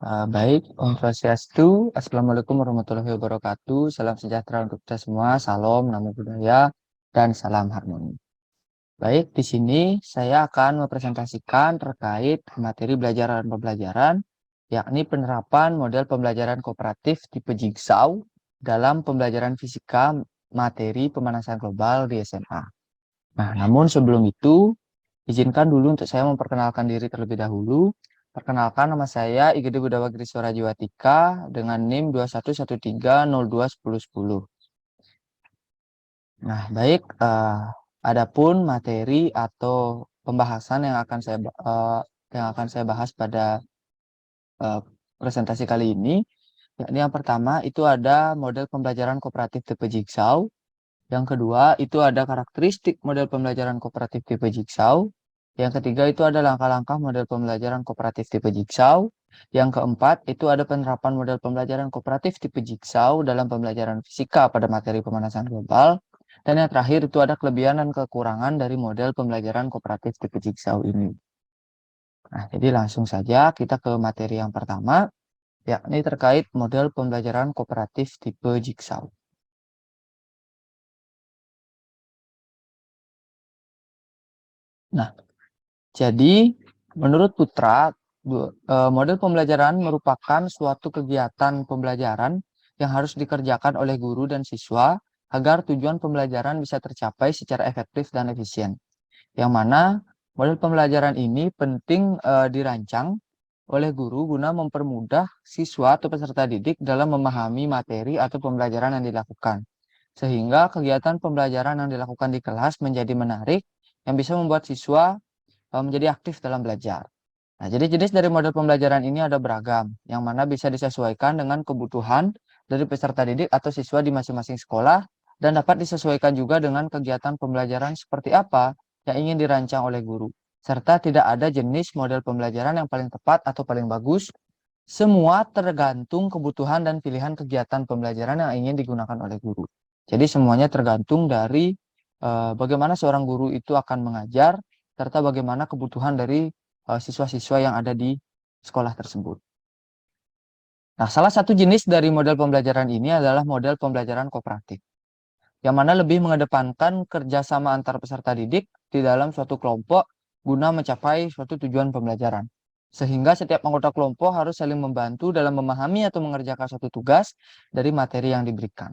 Baik, Om Swastiastu, Assalamualaikum warahmatullahi wabarakatuh, salam sejahtera untuk kita semua, salam, namo buddhaya, dan salam harmoni. Baik, di sini saya akan mempresentasikan terkait materi belajar dan pembelajaran, yakni penerapan model pembelajaran kooperatif tipe Jigsaw dalam pembelajaran fisika materi pemanasan global di SMA. Nah, namun sebelum itu, izinkan dulu untuk saya memperkenalkan diri terlebih dahulu. Perkenalkan, nama saya Igede Budawa Griswara Jiwatika dengan NIM 2113021010. Nah, baik, adapun materi atau pembahasan yang akan saya bahas pada eh, presentasi kali ini, yakni yang pertama itu ada model pembelajaran kooperatif tipe Jigsaw. Yang kedua, itu ada karakteristik model pembelajaran kooperatif tipe Jigsaw. Yang ketiga, itu ada langkah-langkah model pembelajaran kooperatif tipe Jigsaw. Yang keempat, itu ada penerapan model pembelajaran kooperatif tipe Jigsaw dalam pembelajaran fisika pada materi pemanasan global. Dan yang terakhir, itu ada kelebihan dan kekurangan dari model pembelajaran kooperatif tipe Jigsaw ini. Nah, jadi langsung saja kita ke materi yang pertama, yakni terkait model pembelajaran kooperatif tipe Jigsaw. Nah, jadi, menurut Putra, model pembelajaran merupakan suatu kegiatan pembelajaran yang harus dikerjakan oleh guru dan siswa agar tujuan pembelajaran bisa tercapai secara efektif dan efisien. Yang mana model pembelajaran ini penting dirancang oleh guru guna mempermudah siswa atau peserta didik dalam memahami materi atau pembelajaran yang dilakukan. Sehingga kegiatan pembelajaran yang dilakukan di kelas menjadi menarik yang bisa membuat siswa menjadi aktif dalam belajar. Nah, jadi jenis dari model pembelajaran ini ada beragam, yang mana bisa disesuaikan dengan kebutuhan dari peserta didik atau siswa di masing-masing sekolah, dan dapat disesuaikan juga dengan kegiatan pembelajaran seperti apa yang ingin dirancang oleh guru. Serta tidak ada jenis model pembelajaran yang paling tepat atau paling bagus, semua tergantung kebutuhan dan pilihan kegiatan pembelajaran yang ingin digunakan oleh guru. Jadi semuanya tergantung dari bagaimana seorang guru itu akan mengajar, serta bagaimana kebutuhan dari siswa-siswa yang ada di sekolah tersebut. Nah, salah satu jenis dari model pembelajaran ini adalah model pembelajaran kooperatif, yang mana lebih mengedepankan kerjasama antar peserta didik di dalam suatu kelompok guna mencapai suatu tujuan pembelajaran. Sehingga setiap anggota kelompok harus saling membantu dalam memahami atau mengerjakan suatu tugas dari materi yang diberikan.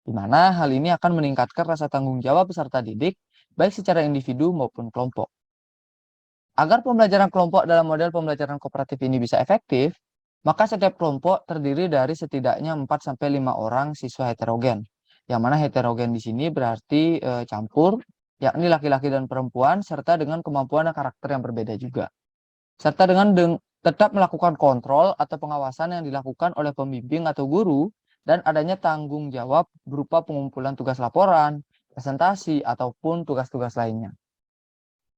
Di mana hal ini akan meningkatkan rasa tanggung jawab peserta didik, baik secara individu maupun kelompok. Agar pembelajaran kelompok dalam model pembelajaran kooperatif ini bisa efektif, maka setiap kelompok terdiri dari setidaknya 4-5 orang siswa heterogen. Yang mana heterogen di sini berarti campur, yakni laki-laki dan perempuan, serta dengan kemampuan dan karakter yang berbeda juga. Serta dengan tetap melakukan kontrol atau pengawasan yang dilakukan oleh pembimbing atau guru, dan adanya tanggung jawab berupa pengumpulan tugas laporan, presentasi, ataupun tugas-tugas lainnya.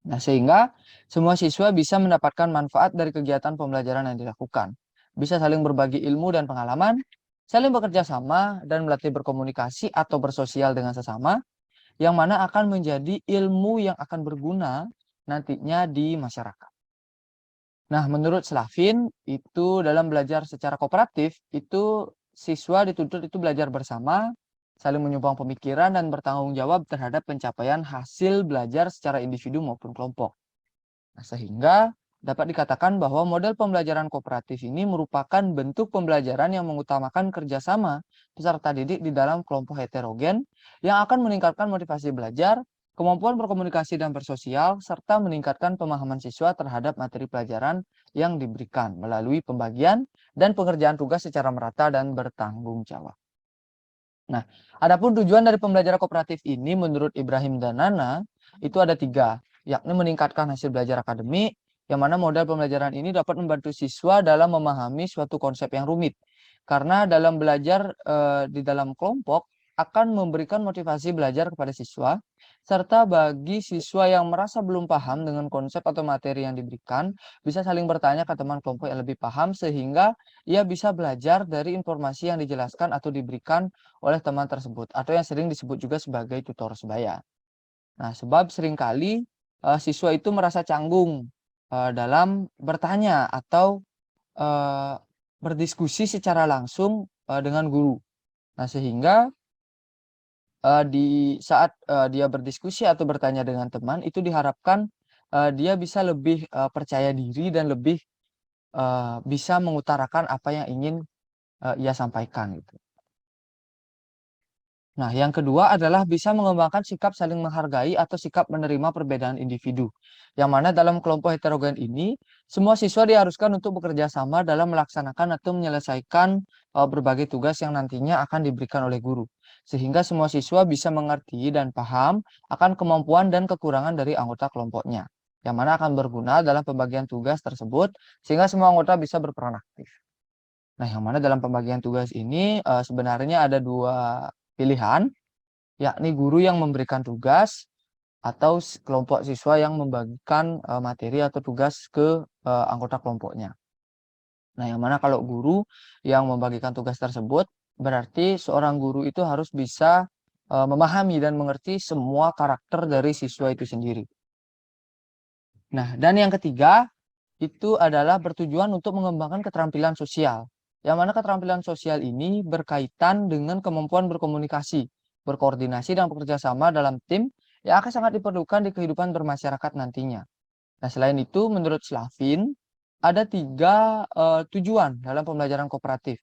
Nah, sehingga semua siswa bisa mendapatkan manfaat dari kegiatan pembelajaran yang dilakukan. Bisa saling berbagi ilmu dan pengalaman, saling bekerja sama, dan melatih berkomunikasi atau bersosial dengan sesama, yang mana akan menjadi ilmu yang akan berguna nantinya di masyarakat. Nah, menurut Slavin, itu dalam belajar secara kooperatif, itu siswa dituntut itu belajar bersama, saling menyumbang pemikiran, dan bertanggung jawab terhadap pencapaian hasil belajar secara individu maupun kelompok. Nah, sehingga dapat dikatakan bahwa model pembelajaran kooperatif ini merupakan bentuk pembelajaran yang mengutamakan kerjasama peserta didik di dalam kelompok heterogen yang akan meningkatkan motivasi belajar, kemampuan berkomunikasi dan bersosial, serta meningkatkan pemahaman siswa terhadap materi pelajaran yang diberikan melalui pembagian dan pengerjaan tugas secara merata dan bertanggung jawab. Nah, adapun tujuan dari pembelajaran kooperatif ini menurut Ibrahim dan Nana itu ada 3, yakni meningkatkan hasil belajar akademik, yang mana model pembelajaran ini dapat membantu siswa dalam memahami suatu konsep yang rumit. Karena dalam belajar di dalam kelompok akan memberikan motivasi belajar kepada siswa, serta bagi siswa yang merasa belum paham dengan konsep atau materi yang diberikan, bisa saling bertanya ke teman kelompok yang lebih paham, sehingga ia bisa belajar dari informasi yang dijelaskan atau diberikan oleh teman tersebut, atau yang sering disebut juga sebagai tutor sebaya. Nah, sebab seringkali siswa itu merasa canggung dalam bertanya atau berdiskusi secara langsung dengan guru. Nah, sehingga di saat dia berdiskusi atau bertanya dengan teman, itu diharapkan dia bisa lebih percaya diri dan lebih bisa mengutarakan apa yang ingin ia sampaikan gitu. Nah, yang kedua adalah bisa mengembangkan sikap saling menghargai atau sikap menerima perbedaan individu. Yang mana dalam kelompok heterogen ini, semua siswa diharuskan untuk bekerja sama dalam melaksanakan atau menyelesaikan berbagai tugas yang nantinya akan diberikan oleh guru. Sehingga semua siswa bisa mengerti dan paham akan kemampuan dan kekurangan dari anggota kelompoknya. Yang mana akan berguna dalam pembagian tugas tersebut, sehingga semua anggota bisa berperan aktif. Nah, yang mana dalam pembagian tugas ini sebenarnya ada dua pilihan, yakni guru yang memberikan tugas atau kelompok siswa yang membagikan materi atau tugas ke anggota kelompoknya. Nah, yang mana kalau guru yang membagikan tugas tersebut, berarti seorang guru itu harus bisa memahami dan mengerti semua karakter dari siswa itu sendiri. Nah, dan yang ketiga, itu adalah bertujuan untuk mengembangkan keterampilan sosial. Yang mana keterampilan sosial ini berkaitan dengan kemampuan berkomunikasi, berkoordinasi, dan bekerja sama dalam tim yang akan sangat diperlukan di kehidupan bermasyarakat nantinya. Nah, selain itu, menurut Slavin, ada tiga tujuan dalam pembelajaran kooperatif.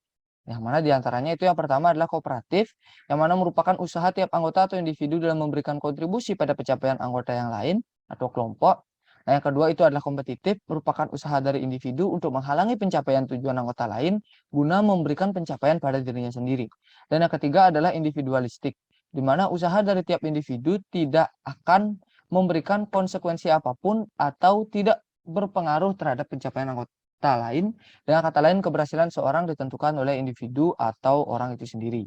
Yang mana diantaranya itu yang pertama adalah kooperatif, yang mana merupakan usaha tiap anggota atau individu dalam memberikan kontribusi pada pencapaian anggota yang lain atau kelompok. Nah, yang kedua itu adalah kompetitif, merupakan usaha dari individu untuk menghalangi pencapaian tujuan anggota lain guna memberikan pencapaian pada dirinya sendiri. Dan yang ketiga adalah individualistik, di mana usaha dari tiap individu tidak akan memberikan konsekuensi apapun atau tidak berpengaruh terhadap pencapaian anggota lain. Dengan kata lain, keberhasilan seorang ditentukan oleh individu atau orang itu sendiri.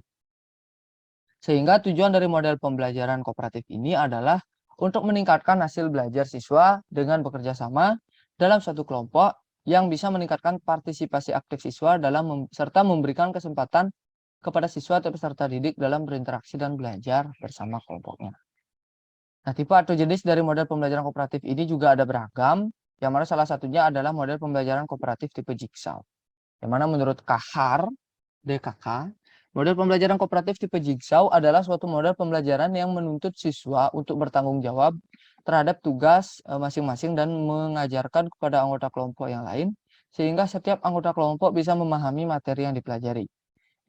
Sehingga tujuan dari model pembelajaran kooperatif ini adalah untuk meningkatkan hasil belajar siswa dengan bekerja sama dalam suatu kelompok yang bisa meningkatkan partisipasi aktif siswa dalam serta memberikan kesempatan kepada siswa atau peserta didik dalam berinteraksi dan belajar bersama kelompoknya. Nah, tipe atau jenis dari model pembelajaran kooperatif ini juga ada beragam, yang mana salah satunya adalah model pembelajaran kooperatif tipe Jigsaw. Yang mana menurut Kahar, DKK, model pembelajaran kooperatif tipe Jigsaw adalah suatu model pembelajaran yang menuntut siswa untuk bertanggung jawab terhadap tugas masing-masing dan mengajarkan kepada anggota kelompok yang lain, sehingga setiap anggota kelompok bisa memahami materi yang dipelajari.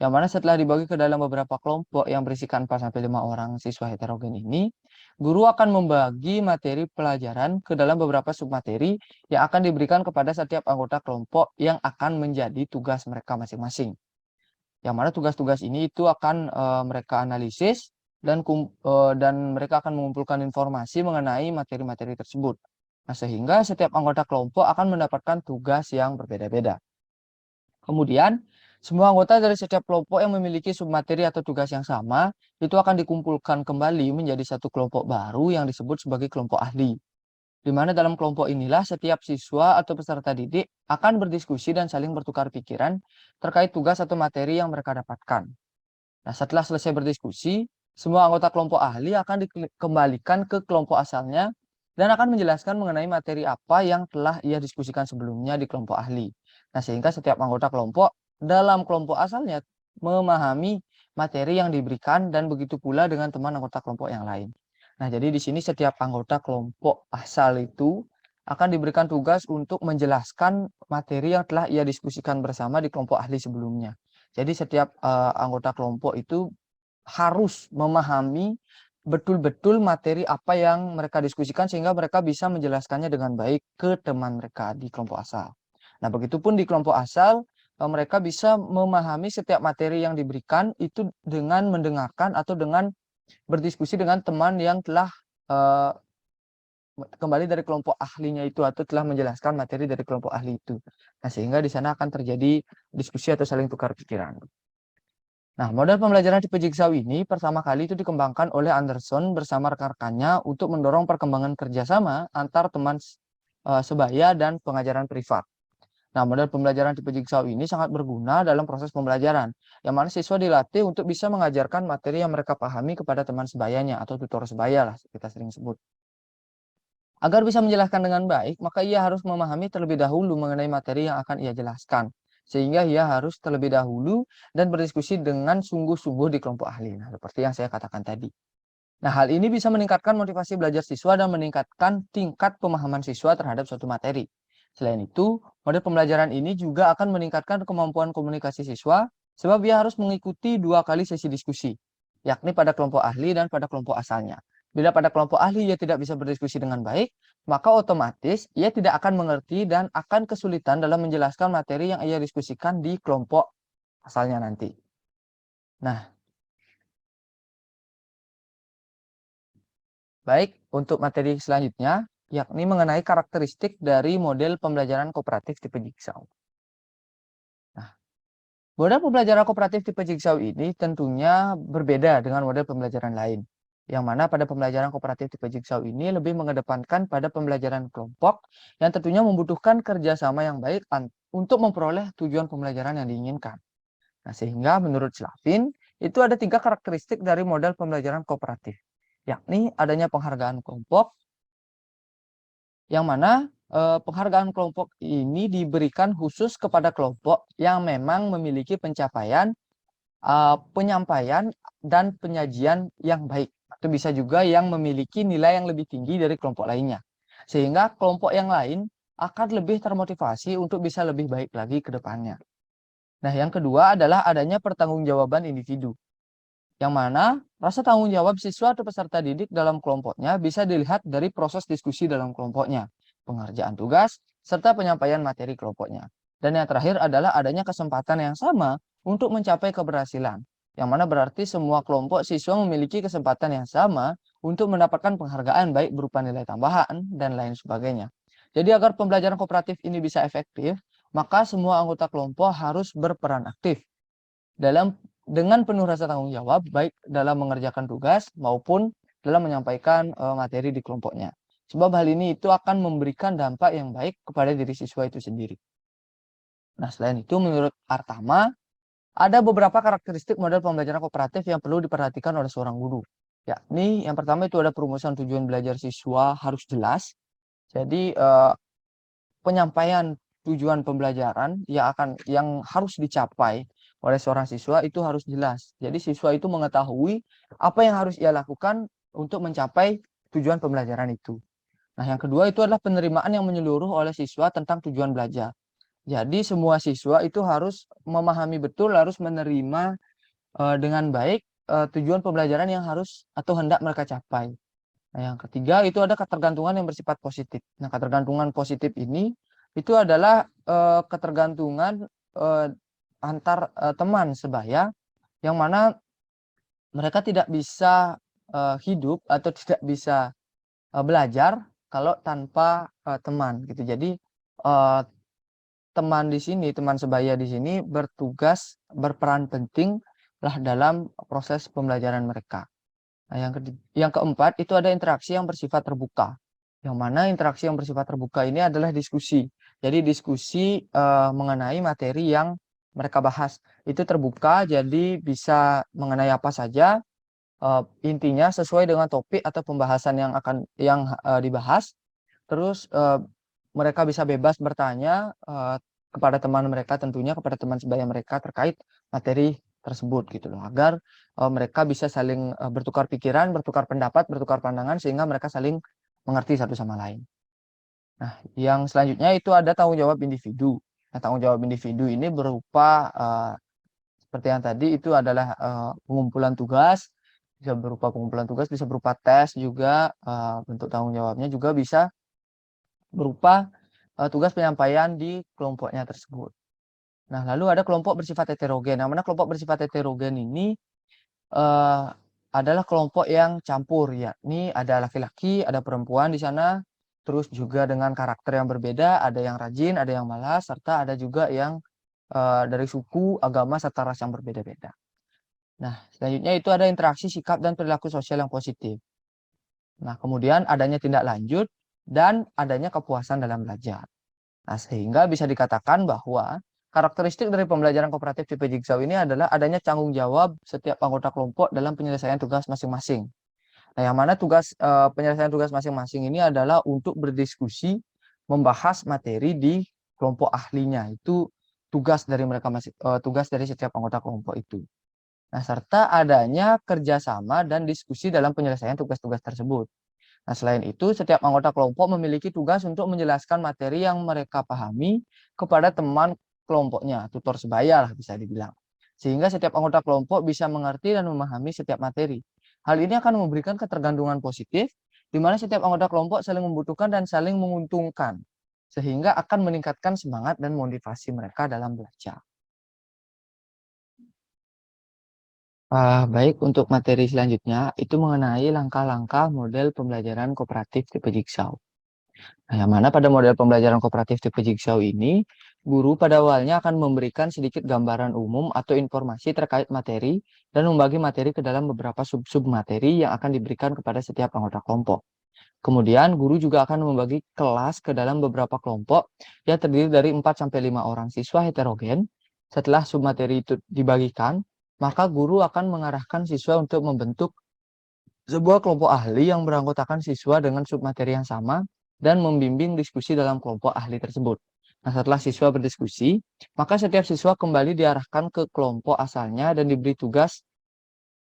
Yang mana setelah dibagi ke dalam beberapa kelompok yang berisikan 4-5 orang siswa heterogen ini, guru akan membagi materi pelajaran ke dalam beberapa submateri yang akan diberikan kepada setiap anggota kelompok yang akan menjadi tugas mereka masing-masing. Yang mana tugas-tugas ini itu akan mereka analisis dan mereka akan mengumpulkan informasi mengenai materi-materi tersebut. Nah, sehingga setiap anggota kelompok akan mendapatkan tugas yang berbeda-beda. Kemudian, semua anggota dari setiap kelompok yang memiliki submateri atau tugas yang sama, itu akan dikumpulkan kembali menjadi satu kelompok baru yang disebut sebagai kelompok ahli. Di mana dalam kelompok inilah setiap siswa atau peserta didik akan berdiskusi dan saling bertukar pikiran terkait tugas atau materi yang mereka dapatkan. Nah, setelah selesai berdiskusi, semua anggota kelompok ahli akan dikembalikan ke kelompok asalnya dan akan menjelaskan mengenai materi apa yang telah ia diskusikan sebelumnya di kelompok ahli. Nah, sehingga setiap anggota kelompok dalam kelompok asalnya memahami materi yang diberikan dan begitu pula dengan teman anggota kelompok yang lain. Nah, jadi di sini setiap anggota kelompok asal itu akan diberikan tugas untuk menjelaskan materi yang telah ia diskusikan bersama di kelompok ahli sebelumnya. Jadi setiap anggota kelompok itu harus memahami betul-betul materi apa yang mereka diskusikan sehingga mereka bisa menjelaskannya dengan baik ke teman mereka di kelompok asal. Nah, begitupun di kelompok asal, mereka bisa memahami setiap materi yang diberikan itu dengan mendengarkan atau dengan berdiskusi dengan teman yang telah kembali dari kelompok ahlinya itu atau telah menjelaskan materi dari kelompok ahli itu. Nah, sehingga di sana akan terjadi diskusi atau saling tukar pikiran. Nah, model pembelajaran tipe Jigsaw ini pertama kali itu dikembangkan oleh Anderson bersama rekan-rekannya untuk mendorong perkembangan kerjasama antar teman sebaya dan pengajaran privat. Nah, model pembelajaran tipe Jigsaw ini sangat berguna dalam proses pembelajaran, yang mana siswa dilatih untuk bisa mengajarkan materi yang mereka pahami kepada teman sebayanya atau tutor sebaya lah kita sering sebut. Agar bisa menjelaskan dengan baik, maka ia harus memahami terlebih dahulu mengenai materi yang akan ia jelaskan. sehingga ia harus terlebih dahulu dan berdiskusi dengan sungguh-sungguh di kelompok ahli. Nah, seperti yang saya katakan tadi. Nah, hal ini bisa meningkatkan motivasi belajar siswa dan meningkatkan tingkat pemahaman siswa terhadap suatu materi. Selain itu, model pembelajaran ini juga akan meningkatkan kemampuan komunikasi siswa sebab ia harus mengikuti 2 kali sesi diskusi, yakni pada kelompok ahli dan pada kelompok asalnya. Bila pada kelompok ahli ia tidak bisa berdiskusi dengan baik, maka otomatis ia tidak akan mengerti dan akan kesulitan dalam menjelaskan materi yang ia diskusikan di kelompok asalnya nanti. Nah, baik, untuk materi selanjutnya, yakni mengenai karakteristik dari model pembelajaran kooperatif tipe Jigsaw. Nah, model pembelajaran kooperatif tipe Jigsaw ini tentunya berbeda dengan model pembelajaran lain, yang mana pada pembelajaran kooperatif tipe Jigsaw ini lebih mengedepankan pada pembelajaran kelompok yang tentunya membutuhkan kerjasama yang baik untuk memperoleh tujuan pembelajaran yang diinginkan. Nah, sehingga menurut Slavin, itu ada 3 karakteristik dari model pembelajaran kooperatif, yakni adanya penghargaan kelompok, yang mana penghargaan kelompok ini diberikan khusus kepada kelompok yang memang memiliki pencapaian, penyampaian, dan penyajian yang baik. Atau bisa juga yang memiliki nilai yang lebih tinggi dari kelompok lainnya. Sehingga kelompok yang lain akan lebih termotivasi untuk bisa lebih baik lagi ke depannya. Nah, yang kedua adalah adanya pertanggungjawaban individu, yang mana rasa tanggung jawab siswa atau peserta didik dalam kelompoknya bisa dilihat dari proses diskusi dalam kelompoknya, pengerjaan tugas, serta penyampaian materi kelompoknya. Dan yang terakhir adalah adanya kesempatan yang sama untuk mencapai keberhasilan, yang mana berarti semua kelompok siswa memiliki kesempatan yang sama untuk mendapatkan penghargaan baik berupa nilai tambahan dan lain sebagainya. Jadi agar pembelajaran kooperatif ini bisa efektif, maka semua anggota kelompok harus berperan aktif dengan penuh rasa tanggung jawab, baik dalam mengerjakan tugas maupun dalam menyampaikan materi di kelompoknya. Sebab hal ini itu akan memberikan dampak yang baik kepada diri siswa itu sendiri. Nah, selain itu menurut Artama, ada beberapa karakteristik model pembelajaran kooperatif yang perlu diperhatikan oleh seorang guru. Yakni yang pertama itu ada perumusan tujuan belajar siswa harus jelas. Jadi penyampaian tujuan pembelajaran yang harus dicapai oleh seorang siswa itu harus jelas. Jadi siswa itu mengetahui apa yang harus ia lakukan untuk mencapai tujuan pembelajaran itu. Nah, yang kedua itu adalah penerimaan yang menyeluruh oleh siswa tentang tujuan belajar. Jadi semua siswa itu harus memahami betul, harus menerima dengan baik tujuan pembelajaran yang harus atau hendak mereka capai. Nah, yang ketiga itu ada ketergantungan yang bersifat positif. Nah, ketergantungan positif ini itu adalah ketergantungan antar teman sebaya, yang mana mereka tidak bisa hidup atau tidak bisa belajar kalau tanpa teman gitu. Jadi teman di sini, teman sebaya di sini berperan penting lah dalam proses pembelajaran mereka. Nah, yang keempat itu ada interaksi yang bersifat terbuka. Yang mana interaksi yang bersifat terbuka ini adalah diskusi. Jadi diskusi mengenai materi yang mereka bahas. Itu terbuka, jadi bisa mengenai apa saja. Intinya sesuai dengan topik atau pembahasan yang dibahas. Terus mereka bisa bebas bertanya kepada teman mereka, tentunya kepada teman sebaya mereka terkait materi tersebut gitu loh, agar mereka bisa saling bertukar pikiran, bertukar pendapat, bertukar pandangan sehingga mereka saling mengerti satu sama lain. Nah, yang selanjutnya itu ada tanggung jawab individu. Nah, tanggung jawab individu ini berupa seperti yang tadi itu adalah pengumpulan tugas, bisa berupa pengumpulan tugas, bisa berupa tes juga, bentuk tanggung jawabnya juga bisa berupa tugas penyampaian di kelompoknya tersebut. Nah, lalu ada kelompok bersifat heterogen. Yang mana kelompok bersifat heterogen ini adalah kelompok yang campur, yakni ada laki-laki, ada perempuan di sana, terus juga dengan karakter yang berbeda, ada yang rajin, ada yang malas, serta ada juga yang dari suku, agama, serta ras yang berbeda-beda. Nah, selanjutnya itu ada interaksi sikap dan perilaku sosial yang positif. Nah, kemudian adanya tindak lanjut dan adanya kepuasan dalam belajar. Nah, sehingga bisa dikatakan bahwa karakteristik dari pembelajaran kooperatif tipe Jigsaw ini adalah adanya tanggung jawab setiap anggota kelompok dalam penyelesaian tugas masing-masing. Nah, yang mana penyelesaian tugas masing-masing ini adalah untuk berdiskusi, membahas materi di kelompok ahlinya. Itu tugas dari setiap anggota kelompok itu. Nah, serta adanya kerjasama dan diskusi dalam penyelesaian tugas-tugas tersebut. Nah, selain itu, setiap anggota kelompok memiliki tugas untuk menjelaskan materi yang mereka pahami kepada teman kelompoknya, tutor sebaya lah bisa dibilang. Sehingga setiap anggota kelompok bisa mengerti dan memahami setiap materi. Hal ini akan memberikan ketergantungan positif, di mana setiap anggota kelompok saling membutuhkan dan saling menguntungkan, sehingga akan meningkatkan semangat dan motivasi mereka dalam belajar. Baik, untuk materi selanjutnya itu mengenai langkah-langkah model pembelajaran kooperatif tipe Jigsaw. Nah, yang mana pada model pembelajaran kooperatif tipe Jigsaw ini, guru pada awalnya akan memberikan sedikit gambaran umum atau informasi terkait materi dan membagi materi ke dalam beberapa sub-sub materi yang akan diberikan kepada setiap anggota kelompok. Kemudian, guru juga akan membagi kelas ke dalam beberapa kelompok yang terdiri dari 4-5 orang siswa heterogen. Setelah submateri itu dibagikan, maka guru akan mengarahkan siswa untuk membentuk sebuah kelompok ahli yang beranggotakan siswa dengan submateri yang sama dan membimbing diskusi dalam kelompok ahli tersebut. Nah, setelah siswa berdiskusi, maka setiap siswa kembali diarahkan ke kelompok asalnya dan diberi tugas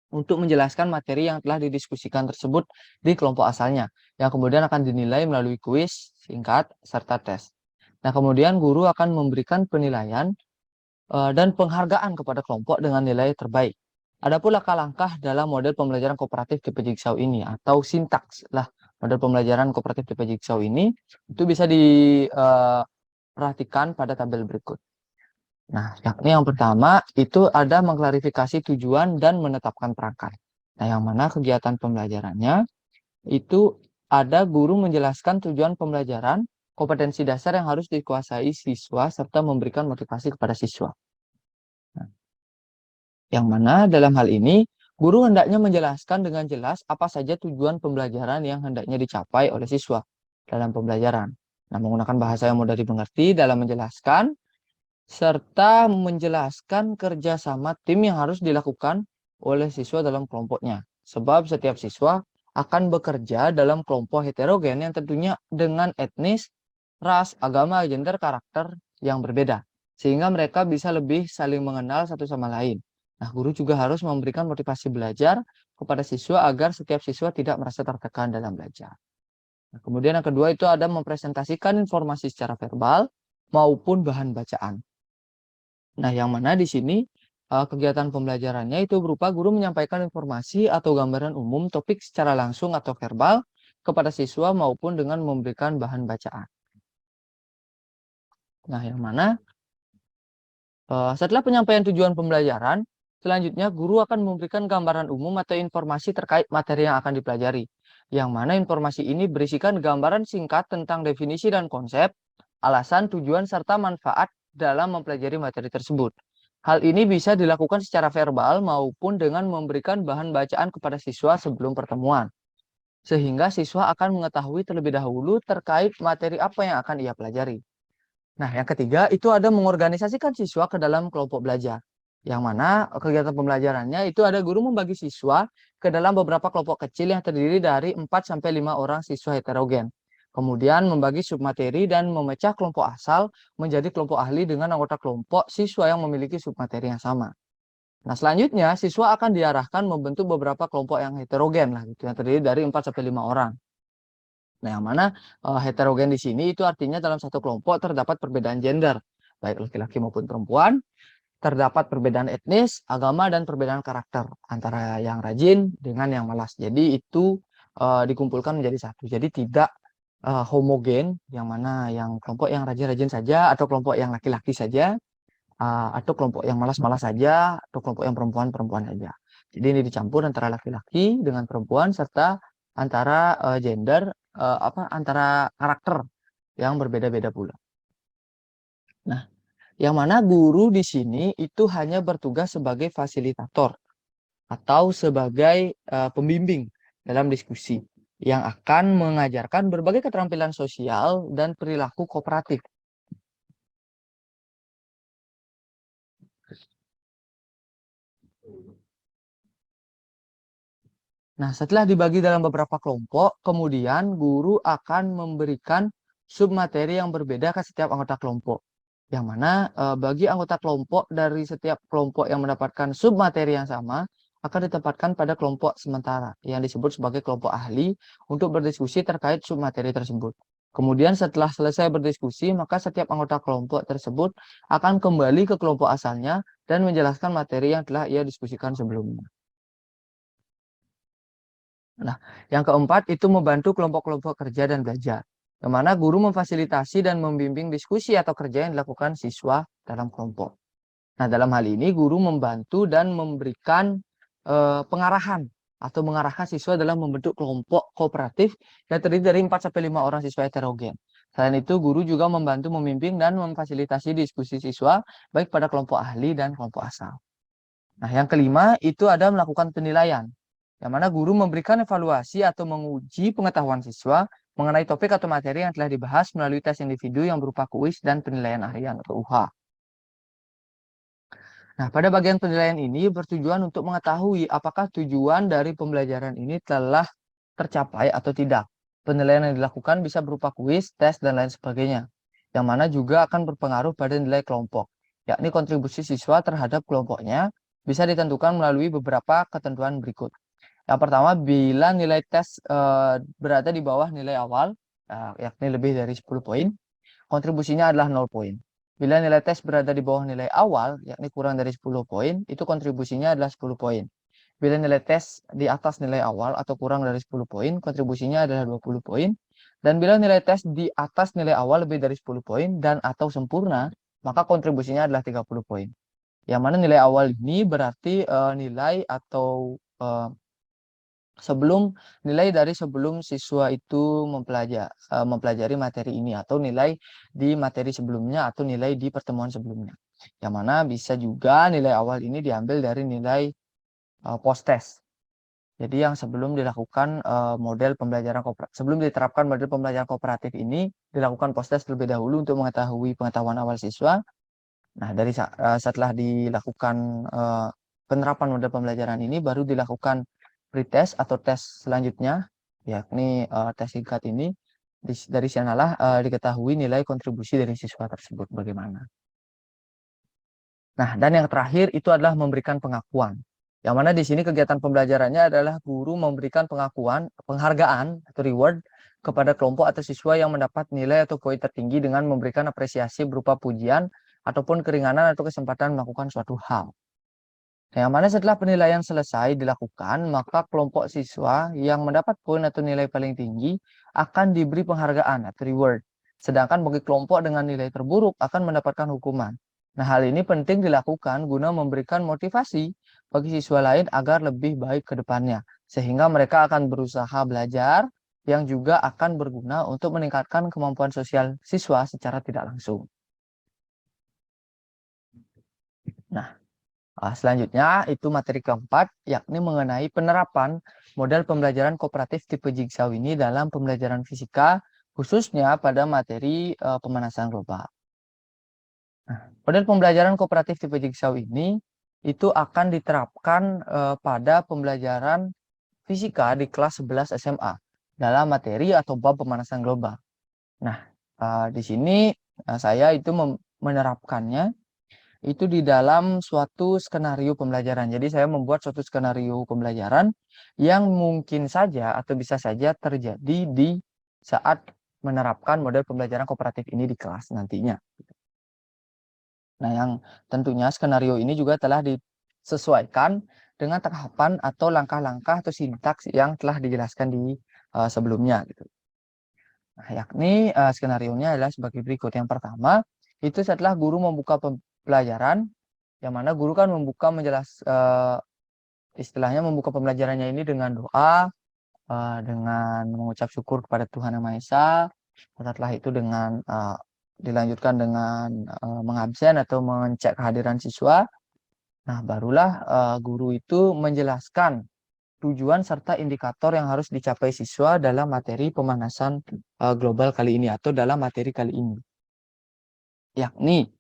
untuk menjelaskan materi yang telah didiskusikan tersebut di kelompok asalnya, yang kemudian akan dinilai melalui kuis singkat serta tes. Nah, kemudian guru akan memberikan penilaian dan penghargaan kepada kelompok dengan nilai terbaik. Ada pula langkah-langkah dalam model pembelajaran kooperatif tipe Jigsaw ini atau sintaks lah model pembelajaran kooperatif tipe Jigsaw ini itu bisa diperhatikan pada tabel berikut. Nah, yakni yang pertama itu ada mengklarifikasi tujuan dan menetapkan perangkat. Nah, yang mana kegiatan pembelajarannya itu ada guru menjelaskan tujuan pembelajaran, kompetensi dasar yang harus dikuasai siswa, serta memberikan motivasi kepada siswa. Nah, yang mana dalam hal ini, guru hendaknya menjelaskan dengan jelas apa saja tujuan pembelajaran yang hendaknya dicapai oleh siswa dalam pembelajaran. Nah, menggunakan bahasa yang mudah dimengerti dalam menjelaskan, serta menjelaskan kerjasama tim yang harus dilakukan oleh siswa dalam kelompoknya. Sebab setiap siswa akan bekerja dalam kelompok heterogen yang tentunya dengan etnis, ras, agama, gender, karakter yang berbeda. Sehingga mereka bisa lebih saling mengenal satu sama lain. Nah, guru juga harus memberikan motivasi belajar kepada siswa agar setiap siswa tidak merasa tertekan dalam belajar. Nah, kemudian yang kedua itu ada mempresentasikan informasi secara verbal maupun bahan bacaan. Nah, yang mana di sini kegiatan pembelajarannya itu berupa guru menyampaikan informasi atau gambaran umum topik secara langsung atau verbal kepada siswa maupun dengan memberikan bahan bacaan. Nah, yang mana setelah penyampaian tujuan pembelajaran, selanjutnya guru akan memberikan gambaran umum atau informasi terkait materi yang akan dipelajari. Yang mana informasi ini berisikan gambaran singkat tentang definisi dan konsep, alasan, tujuan, serta manfaat dalam mempelajari materi tersebut. Hal ini bisa dilakukan secara verbal maupun dengan memberikan bahan bacaan kepada siswa sebelum pertemuan. Sehingga siswa akan mengetahui terlebih dahulu terkait materi apa yang akan ia pelajari. Nah, yang ketiga itu ada mengorganisasikan siswa ke dalam kelompok belajar. Yang mana kegiatan pembelajarannya itu ada guru membagi siswa ke dalam beberapa kelompok kecil yang terdiri dari 4-5 orang siswa heterogen. Kemudian membagi submateri dan memecah kelompok asal menjadi kelompok ahli dengan anggota kelompok siswa yang memiliki submateri yang sama. Nah, selanjutnya siswa akan diarahkan membentuk beberapa kelompok yang heterogen lah gitu yang terdiri dari 4-5 orang. Nah, yang mana heterogen di sini itu artinya dalam satu kelompok terdapat perbedaan gender, baik laki-laki maupun perempuan, terdapat perbedaan etnis, agama, dan perbedaan karakter antara yang rajin dengan yang malas. Jadi itu dikumpulkan menjadi satu. Jadi tidak homogen, yang mana yang kelompok yang rajin-rajin saja, atau kelompok yang laki-laki saja, atau kelompok yang malas-malas saja, atau kelompok yang perempuan-perempuan saja. Jadi ini dicampur antara laki-laki dengan perempuan serta antara gender antara karakter yang berbeda-beda pula. Nah, yang mana guru di sini itu hanya bertugas sebagai fasilitator atau sebagai pembimbing dalam diskusi yang akan mengajarkan berbagai keterampilan sosial dan perilaku kooperatif. Nah, setelah dibagi dalam beberapa kelompok, kemudian guru akan memberikan submateri yang berbeda ke setiap anggota kelompok. Yang mana bagi anggota kelompok dari setiap kelompok yang mendapatkan submateri yang sama akan ditempatkan pada kelompok sementara yang disebut sebagai kelompok ahli untuk berdiskusi terkait submateri tersebut. Kemudian setelah selesai berdiskusi, maka setiap anggota kelompok tersebut akan kembali ke kelompok asalnya dan menjelaskan materi yang telah ia diskusikan sebelumnya. Nah, yang keempat itu membantu kelompok-kelompok kerja dan belajar, yang mana guru memfasilitasi dan membimbing diskusi atau kerja yang dilakukan siswa dalam kelompok. Nah, dalam hal ini guru membantu dan memberikan pengarahan atau mengarahkan siswa dalam membentuk kelompok kooperatif yang terdiri dari 4-5 orang siswa heterogen. Selain itu, guru juga membantu memimpin dan memfasilitasi diskusi siswa baik pada kelompok ahli dan kelompok asal. Nah, yang kelima itu ada melakukan penilaian, yang mana guru memberikan evaluasi atau menguji pengetahuan siswa mengenai topik atau materi yang telah dibahas melalui tes individu yang berupa kuis dan penilaian harian atau UH. Nah, pada bagian penilaian ini bertujuan untuk mengetahui apakah tujuan dari pembelajaran ini telah tercapai atau tidak. Penilaian yang dilakukan bisa berupa kuis, tes, dan lain sebagainya, yang mana juga akan berpengaruh pada nilai kelompok, yakni kontribusi siswa terhadap kelompoknya bisa ditentukan melalui beberapa ketentuan berikut. Yang pertama, bila nilai tes berada di bawah nilai awal, yakni lebih dari 10 poin, kontribusinya adalah 0 poin. Bila nilai tes berada di bawah nilai awal, yakni kurang dari 10 poin, itu kontribusinya adalah 10 poin. Bila nilai tes di atas nilai awal atau kurang dari 10 poin, kontribusinya adalah 20 poin. Dan bila nilai tes di atas nilai awal lebih dari 10 poin dan atau sempurna, maka kontribusinya adalah 30 poin. Yang mana nilai awal ini berarti nilai atau nilai dari sebelum siswa itu mempelajari materi ini atau nilai di materi sebelumnya atau nilai di pertemuan sebelumnya. Yang mana bisa juga nilai awal ini diambil dari nilai post test. Jadi yang sebelum dilakukan model pembelajaran kooperatif, sebelum diterapkan model pembelajaran kooperatif ini dilakukan post test terlebih dahulu untuk mengetahui pengetahuan awal siswa. Nah, setelah dilakukan penerapan model pembelajaran ini baru dilakukan pretest atau tes selanjutnya, yakni tes singkat ini. Dari sanalah diketahui nilai kontribusi dari siswa tersebut bagaimana. Nah, dan yang terakhir itu adalah memberikan pengakuan. Yang mana di sini kegiatan pembelajarannya adalah guru memberikan pengakuan, penghargaan atau reward kepada kelompok atau siswa yang mendapat nilai atau poin tertinggi dengan memberikan apresiasi berupa pujian ataupun keringanan atau kesempatan melakukan suatu hal. Yang mana setelah penilaian selesai dilakukan, maka kelompok siswa yang mendapat poin atau nilai paling tinggi akan diberi penghargaan atau reward. Sedangkan bagi kelompok dengan nilai terburuk akan mendapatkan hukuman. Nah, hal ini penting dilakukan guna memberikan motivasi bagi siswa lain agar lebih baik ke depannya. Sehingga mereka akan berusaha belajar yang juga akan berguna untuk meningkatkan kemampuan sosial siswa secara tidak langsung. Nah, selanjutnya itu materi keempat, yakni mengenai penerapan model pembelajaran kooperatif tipe Jigsaw ini dalam pembelajaran fisika, khususnya pada materi pemanasan global. Nah, model pembelajaran kooperatif tipe Jigsaw ini itu akan diterapkan pada pembelajaran fisika di kelas 11 SMA dalam materi atau bab pemanasan global. Nah, di sini saya itu menerapkannya itu di dalam suatu skenario pembelajaran. Jadi saya membuat suatu skenario pembelajaran yang mungkin saja atau bisa saja terjadi di saat menerapkan model pembelajaran kooperatif ini di kelas nantinya. Nah, yang tentunya skenario ini juga telah disesuaikan dengan tahapan atau langkah-langkah atau sintaks yang telah dijelaskan di sebelumnya gitu. Nah, yakni skenario-nya adalah sebagai berikut. Yang pertama, itu setelah guru membuka pelajaran, yang mana guru kan membuka istilahnya membuka pembelajarannya ini dengan doa, dengan mengucap syukur kepada Tuhan Yang Maha Esa. Setelah itu dengan dilanjutkan dengan mengabsen atau mengecek kehadiran siswa. Nah, barulah guru itu menjelaskan tujuan serta indikator yang harus dicapai siswa dalam materi pemanasan global kali ini atau dalam materi kali ini. Yakni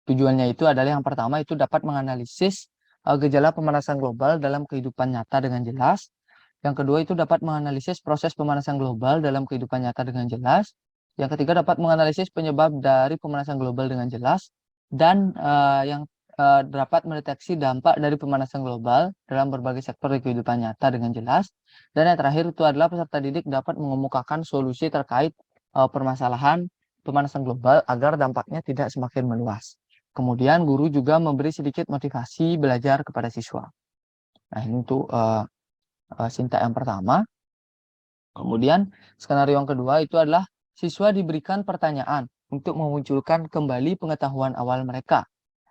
tujuannya itu adalah yang pertama itu dapat menganalisis gejala pemanasan global dalam kehidupan nyata dengan jelas. Yang kedua itu dapat menganalisis proses pemanasan global dalam kehidupan nyata dengan jelas. Yang ketiga, dapat menganalisis penyebab dari pemanasan global dengan jelas. Dan yang dapat mendeteksi dampak dari pemanasan global dalam berbagai sektor di kehidupan nyata dengan jelas. Dan yang terakhir itu adalah peserta didik dapat mengemukakan solusi terkait permasalahan pemanasan global agar dampaknya tidak semakin meluas. Kemudian guru juga memberi sedikit motivasi belajar kepada siswa. Nah, ini untuk sintak yang pertama. Kemudian skenario yang kedua itu adalah siswa diberikan pertanyaan untuk memunculkan kembali pengetahuan awal mereka.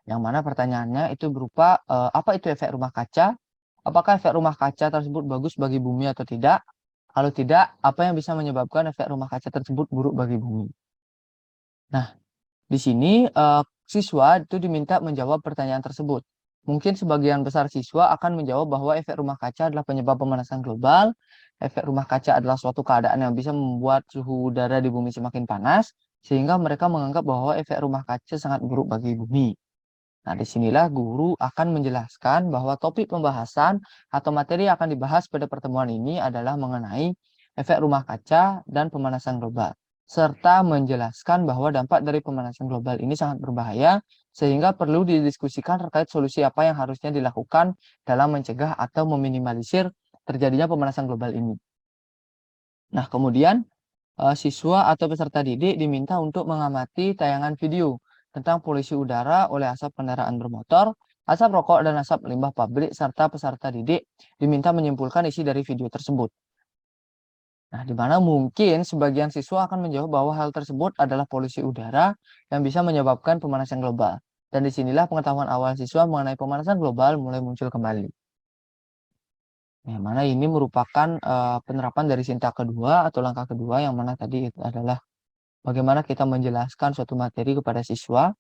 Yang mana pertanyaannya itu berupa apa itu efek rumah kaca? Apakah efek rumah kaca tersebut bagus bagi bumi atau tidak? Kalau tidak, apa yang bisa menyebabkan efek rumah kaca tersebut buruk bagi bumi? Nah, di sini siswa itu diminta menjawab pertanyaan tersebut. Mungkin sebagian besar siswa akan menjawab bahwa efek rumah kaca adalah penyebab pemanasan global. Efek rumah kaca adalah suatu keadaan yang bisa membuat suhu udara di bumi semakin panas, sehingga mereka menganggap bahwa efek rumah kaca sangat buruk bagi bumi. Nah, disinilah guru akan menjelaskan bahwa topik pembahasan atau materi yang akan dibahas pada pertemuan ini adalah mengenai efek rumah kaca dan pemanasan global, serta menjelaskan bahwa dampak dari pemanasan global ini sangat berbahaya, sehingga perlu didiskusikan terkait solusi apa yang harusnya dilakukan dalam mencegah atau meminimalisir terjadinya pemanasan global ini. Nah, kemudian siswa atau peserta didik diminta untuk mengamati tayangan video tentang polusi udara oleh asap kendaraan bermotor, asap rokok, dan asap limbah pabrik, serta peserta didik diminta menyimpulkan isi dari video tersebut. Nah, di mana mungkin sebagian siswa akan menjawab bahwa hal tersebut adalah polusi udara yang bisa menyebabkan pemanasan global. Dan disinilah pengetahuan awal siswa mengenai pemanasan global mulai muncul kembali. Yang mana ini merupakan penerapan dari sintak kedua atau langkah kedua, yang mana tadi adalah bagaimana kita menjelaskan suatu materi kepada siswa,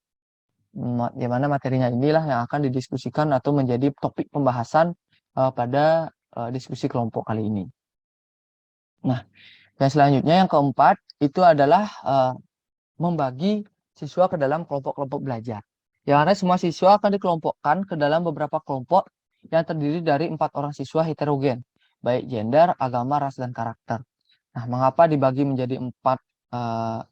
di mana materinya inilah yang akan didiskusikan atau menjadi topik pembahasan pada diskusi kelompok kali ini. Nah, yang selanjutnya yang keempat itu adalah membagi siswa ke dalam kelompok-kelompok belajar. Yang mana semua siswa akan dikelompokkan ke dalam beberapa kelompok yang terdiri dari 4 orang siswa heterogen, baik gender, agama, ras, dan karakter. Nah, mengapa dibagi menjadi 4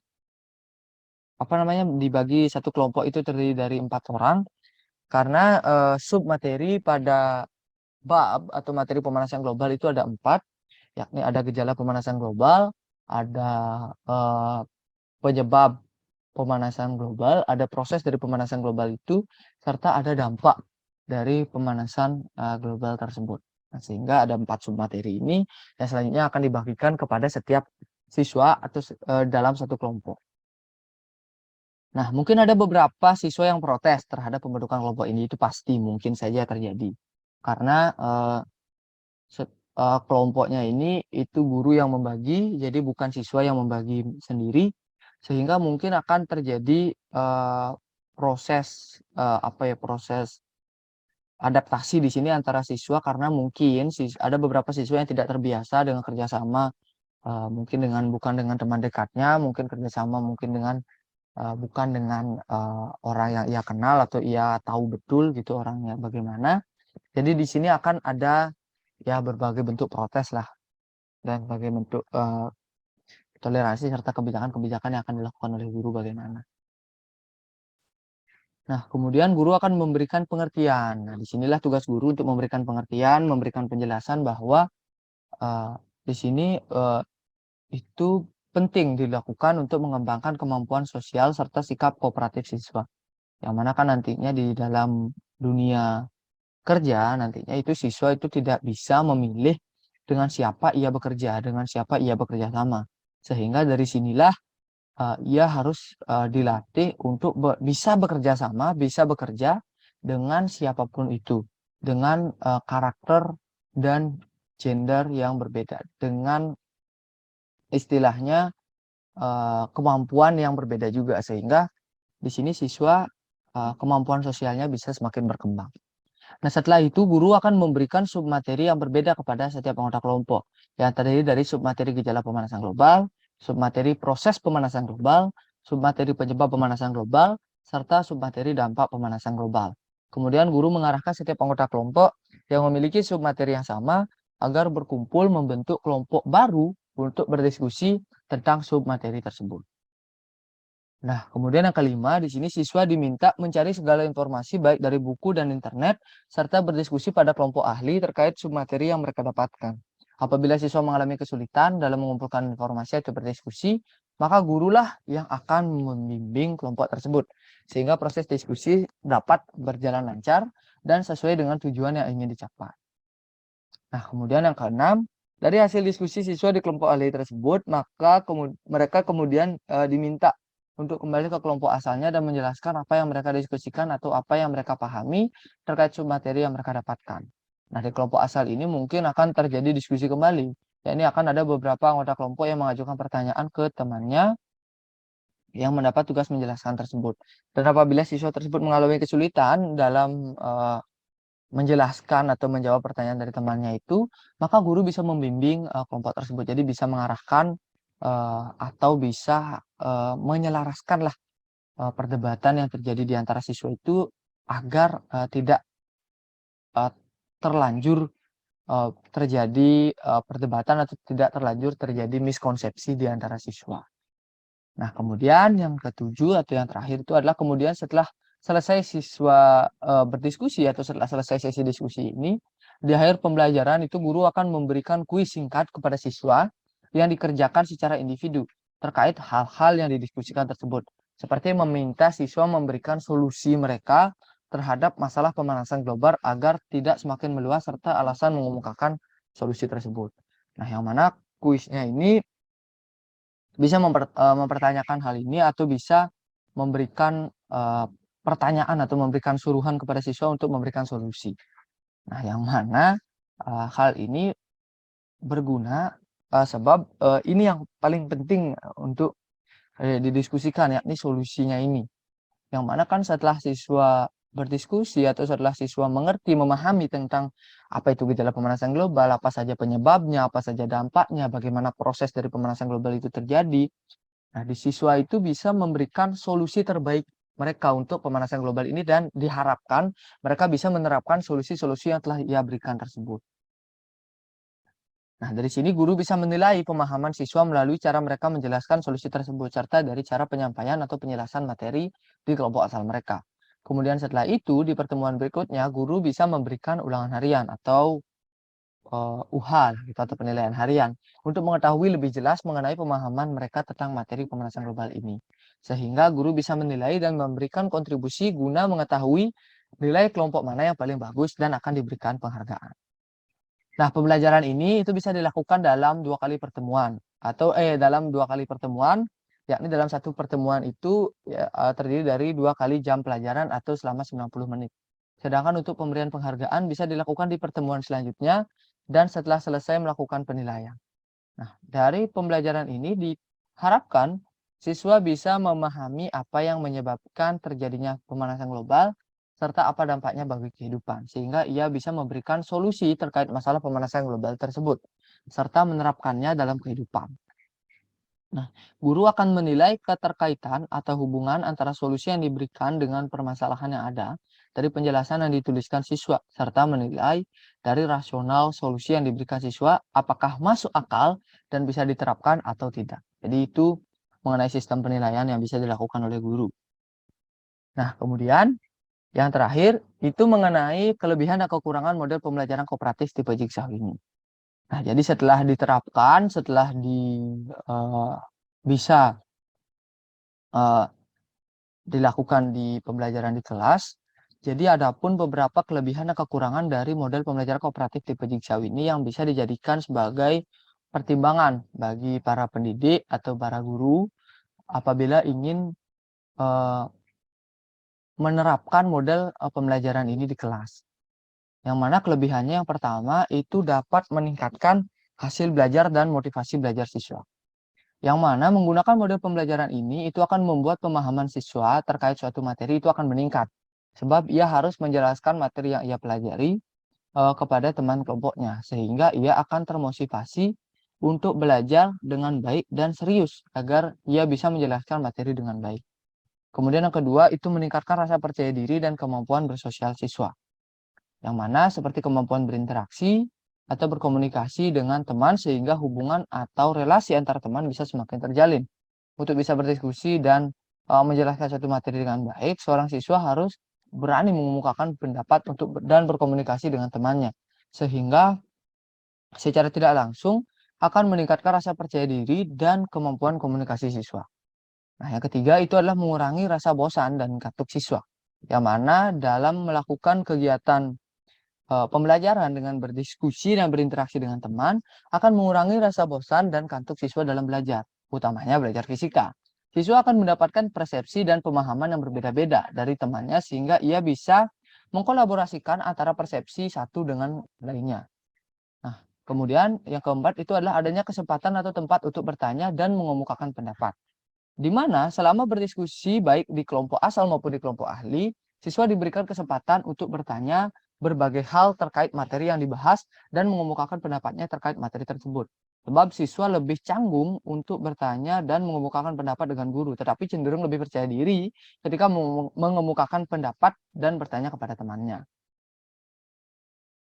dibagi satu kelompok itu terdiri dari 4 orang? Karena sub materi pada bab atau materi pemanasan global itu ada 4, yakni ada gejala pemanasan global, ada penyebab pemanasan global, ada proses dari pemanasan global itu, serta ada dampak dari pemanasan global tersebut. Nah, sehingga ada 4 sub materi ini yang selanjutnya akan dibagikan kepada setiap siswa atau dalam satu kelompok. Nah, mungkin ada beberapa siswa yang protes terhadap pembentukan kelompok ini, itu pasti mungkin saja terjadi. Karena kelompoknya ini itu guru yang membagi, jadi bukan siswa yang membagi sendiri, sehingga mungkin akan terjadi proses proses adaptasi di sini antara siswa, karena mungkin ada beberapa siswa yang tidak terbiasa dengan kerjasama, mungkin bukan dengan teman dekatnya, mungkin kerjasama mungkin dengan bukan dengan orang yang ia kenal atau ia tahu betul gitu orangnya bagaimana. Jadi di sini akan ada ya berbagai bentuk protes lah, dan berbagai bentuk toleransi serta kebijakan-kebijakan yang akan dilakukan oleh guru bagaimana. Nah, kemudian guru akan memberikan pengertian. Nah, disinilah tugas guru untuk memberikan pengertian, memberikan penjelasan bahwa di sini itu penting dilakukan untuk mengembangkan kemampuan sosial serta sikap kooperatif siswa. Yang mana kan nantinya di dalam dunia kerja, nantinya itu siswa itu tidak bisa memilih dengan siapa ia bekerja, dengan siapa ia bekerja sama. Sehingga dari sinilah ia harus dilatih untuk bisa bekerja sama, bisa bekerja dengan siapapun itu, dengan karakter dan gender yang berbeda, dengan istilahnya kemampuan yang berbeda juga, sehingga di sini siswa kemampuan sosialnya bisa semakin berkembang. Nah, setelah itu guru akan memberikan submateri yang berbeda kepada setiap anggota kelompok, yang terdiri dari submateri gejala pemanasan global, submateri proses pemanasan global, submateri penyebab pemanasan global, serta submateri dampak pemanasan global. Kemudian guru mengarahkan setiap anggota kelompok yang memiliki submateri yang sama agar berkumpul membentuk kelompok baru untuk berdiskusi tentang submateri tersebut. Nah, kemudian yang kelima, di sini siswa diminta mencari segala informasi baik dari buku dan internet, serta berdiskusi pada kelompok ahli terkait submateri yang mereka dapatkan. Apabila siswa mengalami kesulitan dalam mengumpulkan informasi atau berdiskusi, maka gurulah yang akan membimbing kelompok tersebut, sehingga proses diskusi dapat berjalan lancar dan sesuai dengan tujuan yang ingin dicapai. Nah, kemudian yang keenam, dari hasil diskusi siswa di kelompok ahli tersebut, maka mereka kemudian diminta untuk kembali ke kelompok asalnya dan menjelaskan apa yang mereka diskusikan atau apa yang mereka pahami terkait materi yang mereka dapatkan. Nah, di kelompok asal ini mungkin akan terjadi diskusi kembali. Ya, ini akan ada beberapa anggota kelompok yang mengajukan pertanyaan ke temannya yang mendapat tugas menjelaskan tersebut. Dan apabila siswa tersebut mengalami kesulitan dalam menjelaskan atau menjawab pertanyaan dari temannya itu, maka guru bisa membimbing kelompok tersebut. Jadi bisa mengarahkan atau bisa menyelaraskanlah perdebatan yang terjadi di antara siswa itu agar tidak uh, terlanjur terjadi perdebatan atau tidak terlanjur terjadi miskonsepsi di antara siswa. Nah, kemudian yang ketujuh atau yang terakhir itu adalah kemudian setelah selesai siswa berdiskusi atau setelah selesai sesi diskusi ini, di akhir pembelajaran itu guru akan memberikan kuis singkat kepada siswa yang dikerjakan secara individu terkait hal-hal yang didiskusikan tersebut. Seperti meminta siswa memberikan solusi mereka terhadap masalah pemanasan global agar tidak semakin meluas serta alasan mengemukakan solusi tersebut. Nah, yang mana kuisnya ini bisa mempertanyakan hal ini atau bisa memberikan pertanyaan atau memberikan suruhan kepada siswa untuk memberikan solusi. Nah, yang mana hal ini berguna sebab ini yang paling penting untuk didiskusikan, yakni solusinya ini. Yang mana kan setelah siswa berdiskusi atau setelah siswa mengerti, memahami tentang apa itu gejala pemanasan global, apa saja penyebabnya, apa saja dampaknya, bagaimana proses dari pemanasan global itu terjadi. Nah, di siswa itu bisa memberikan solusi terbaik mereka untuk pemanasan global ini dan diharapkan mereka bisa menerapkan solusi-solusi yang telah ia berikan tersebut. Nah, dari sini guru bisa menilai pemahaman siswa melalui cara mereka menjelaskan solusi tersebut, serta dari cara penyampaian atau penjelasan materi di kelompok asal mereka. Kemudian setelah itu, di pertemuan berikutnya, guru bisa memberikan ulangan harian atau UH gitu, atau penilaian harian untuk mengetahui lebih jelas mengenai pemahaman mereka tentang materi pemanasan global ini. Sehingga guru bisa menilai dan memberikan kontribusi guna mengetahui nilai kelompok mana yang paling bagus dan akan diberikan penghargaan. Nah, pembelajaran ini itu bisa dilakukan dalam 2 kali pertemuan atau dalam 2 kali pertemuan, yakni dalam satu pertemuan itu ya, terdiri dari 2 kali jam pelajaran atau selama 90 menit. Sedangkan untuk pemberian penghargaan bisa dilakukan di pertemuan selanjutnya dan setelah selesai melakukan penilaian. Nah, dari pembelajaran ini diharapkan siswa bisa memahami apa yang menyebabkan terjadinya pemanasan global serta apa dampaknya bagi kehidupan, sehingga ia bisa memberikan solusi terkait masalah pemanasan global tersebut, serta menerapkannya dalam kehidupan. Nah, guru akan menilai keterkaitan atau hubungan antara solusi yang diberikan dengan permasalahan yang ada dari penjelasan yang dituliskan siswa, serta menilai dari rasional solusi yang diberikan siswa apakah masuk akal dan bisa diterapkan atau tidak. Jadi itu mengenai sistem penilaian yang bisa dilakukan oleh guru. Nah, kemudian yang terakhir itu mengenai kelebihan dan kekurangan model pembelajaran kooperatif tipe Jigsaw ini. Nah, jadi setelah diterapkan, setelah bisa dilakukan di pembelajaran di kelas, jadi ada pun beberapa kelebihan dan kekurangan dari model pembelajaran kooperatif tipe Jigsaw ini yang bisa dijadikan sebagai pertimbangan bagi para pendidik atau para guru apabila ingin menerapkan model pembelajaran ini di kelas. Yang mana kelebihannya yang pertama itu dapat meningkatkan hasil belajar dan motivasi belajar siswa. Yang mana menggunakan model pembelajaran ini itu akan membuat pemahaman siswa terkait suatu materi itu akan meningkat. Sebab ia harus menjelaskan materi yang ia pelajari kepada teman kelompoknya. Sehingga ia akan termotivasi untuk belajar dengan baik dan serius agar ia bisa menjelaskan materi dengan baik. Kemudian yang kedua itu meningkatkan rasa percaya diri dan kemampuan bersosial siswa. Yang mana seperti kemampuan berinteraksi atau berkomunikasi dengan teman sehingga hubungan atau relasi antar teman bisa semakin terjalin untuk bisa berdiskusi dan menjelaskan satu materi dengan baik, seorang siswa harus berani mengemukakan pendapat dan berkomunikasi dengan temannya. Sehingga secara tidak langsung akan meningkatkan rasa percaya diri dan kemampuan komunikasi siswa. Nah, yang ketiga itu adalah mengurangi rasa bosan dan kantuk siswa. Yang mana dalam melakukan kegiatan pembelajaran dengan berdiskusi dan berinteraksi dengan teman akan mengurangi rasa bosan dan kantuk siswa dalam belajar, utamanya belajar fisika. Siswa akan mendapatkan persepsi dan pemahaman yang berbeda-beda dari temannya sehingga ia bisa mengkolaborasikan antara persepsi satu dengan lainnya. Nah, kemudian yang keempat itu adalah adanya kesempatan atau tempat untuk bertanya dan mengemukakan pendapat. Di mana selama berdiskusi baik di kelompok asal maupun di kelompok ahli, siswa diberikan kesempatan untuk bertanya berbagai hal terkait materi yang dibahas dan mengemukakan pendapatnya terkait materi tersebut. Sebab siswa lebih canggung untuk bertanya dan mengemukakan pendapat dengan guru, tetapi cenderung lebih percaya diri ketika mengemukakan pendapat dan bertanya kepada temannya.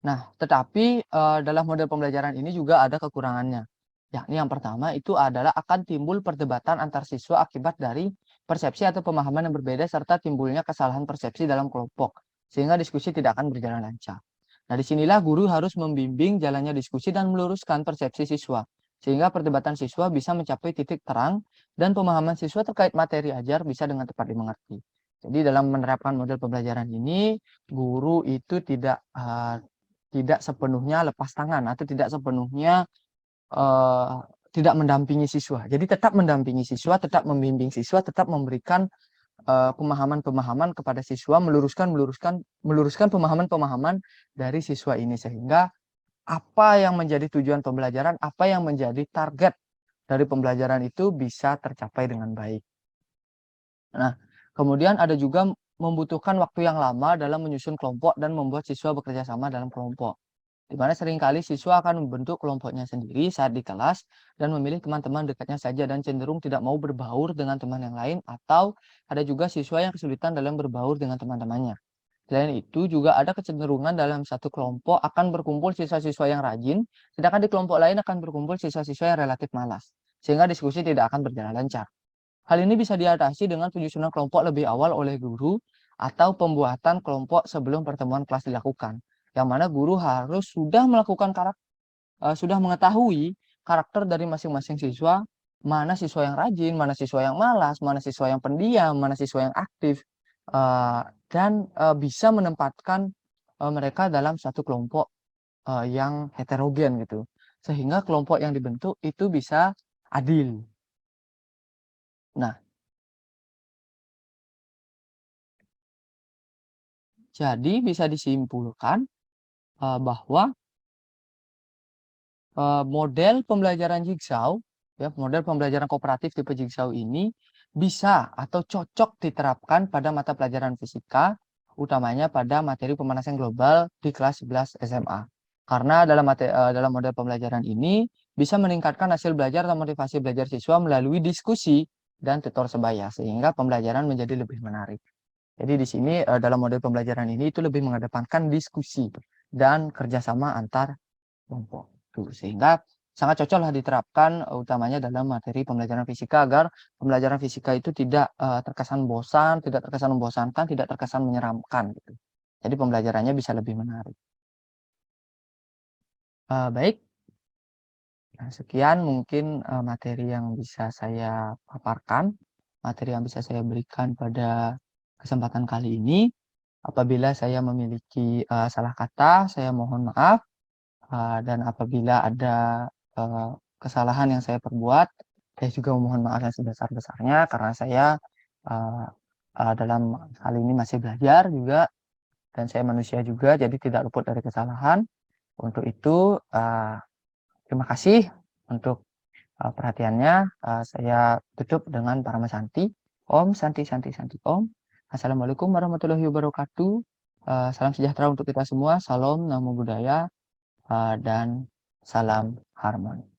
Nah, tetapi dalam model pembelajaran ini juga ada kekurangannya. Yakni yang pertama itu adalah akan timbul perdebatan antar siswa akibat dari persepsi atau pemahaman yang berbeda serta timbulnya kesalahan persepsi dalam kelompok, sehingga diskusi tidak akan berjalan lancar. Nah, disinilah guru harus membimbing jalannya diskusi dan meluruskan persepsi siswa, sehingga perdebatan siswa bisa mencapai titik terang dan pemahaman siswa terkait materi ajar bisa dengan tepat dimengerti. Jadi dalam menerapkan model pembelajaran ini, guru itu tidak sepenuhnya lepas tangan atau tidak sepenuhnya uh, tidak mendampingi siswa. Jadi tetap mendampingi siswa, tetap membimbing siswa, tetap memberikan pemahaman-pemahaman kepada siswa, meluruskan pemahaman-pemahaman dari siswa ini sehingga apa yang menjadi tujuan pembelajaran, apa yang menjadi target dari pembelajaran itu bisa tercapai dengan baik. Nah, kemudian ada juga membutuhkan waktu yang lama dalam menyusun kelompok dan membuat siswa bekerja sama dalam kelompok. Di mana seringkali siswa akan membentuk kelompoknya sendiri saat di kelas dan memilih teman-teman dekatnya saja dan cenderung tidak mau berbaur dengan teman yang lain atau ada juga siswa yang kesulitan dalam berbaur dengan teman-temannya. Selain itu juga ada kecenderungan dalam satu kelompok akan berkumpul siswa-siswa yang rajin, sedangkan di kelompok lain akan berkumpul siswa-siswa yang relatif malas, sehingga diskusi tidak akan berjalan lancar. Hal ini bisa diatasi dengan penyusunan kelompok lebih awal oleh guru atau pembuatan kelompok sebelum pertemuan kelas dilakukan. Yang mana guru harus sudah mengetahui karakter dari masing-masing siswa, mana siswa yang rajin, mana siswa yang malas, mana siswa yang pendiam, mana siswa yang aktif, dan bisa menempatkan mereka dalam satu kelompok yang heterogen gitu. Sehingga kelompok yang dibentuk itu bisa adil. Nah, jadi bisa disimpulkan bahwa model pembelajaran Jigsaw, ya, model pembelajaran kooperatif tipe Jigsaw ini bisa atau cocok diterapkan pada mata pelajaran fisika, utamanya pada materi pemanasan global di kelas 11 SMA. Karena dalam model pembelajaran ini bisa meningkatkan hasil belajar atau motivasi belajar siswa melalui diskusi dan tutor sebaya, sehingga pembelajaran menjadi lebih menarik. Jadi di sini dalam model pembelajaran ini itu lebih mengedepankan diskusi dan kerjasama antar kelompok. Tuh, sehingga sangat cocok lah diterapkan utamanya dalam materi pembelajaran fisika agar pembelajaran fisika itu tidak terkesan bosan, tidak terkesan membosankan, tidak terkesan menyeramkan gitu. Jadi pembelajarannya bisa lebih menarik. Baik, nah, sekian mungkin materi yang bisa saya paparkan, materi yang bisa saya berikan pada kesempatan kali ini. Apabila saya memiliki salah kata, saya mohon maaf. Dan apabila ada kesalahan yang saya perbuat, saya juga memohon maaf yang sebesar-besarnya karena saya dalam hal ini masih belajar juga dan saya manusia juga, jadi tidak luput dari kesalahan. Untuk itu, terima kasih untuk perhatiannya. Saya tutup dengan Parama Santi. Om Santi Santi Santi Om. Assalamualaikum warahmatullahi wabarakatuh. Salam sejahtera untuk kita semua. Salam, namo buddhaya, dan salam harmoni.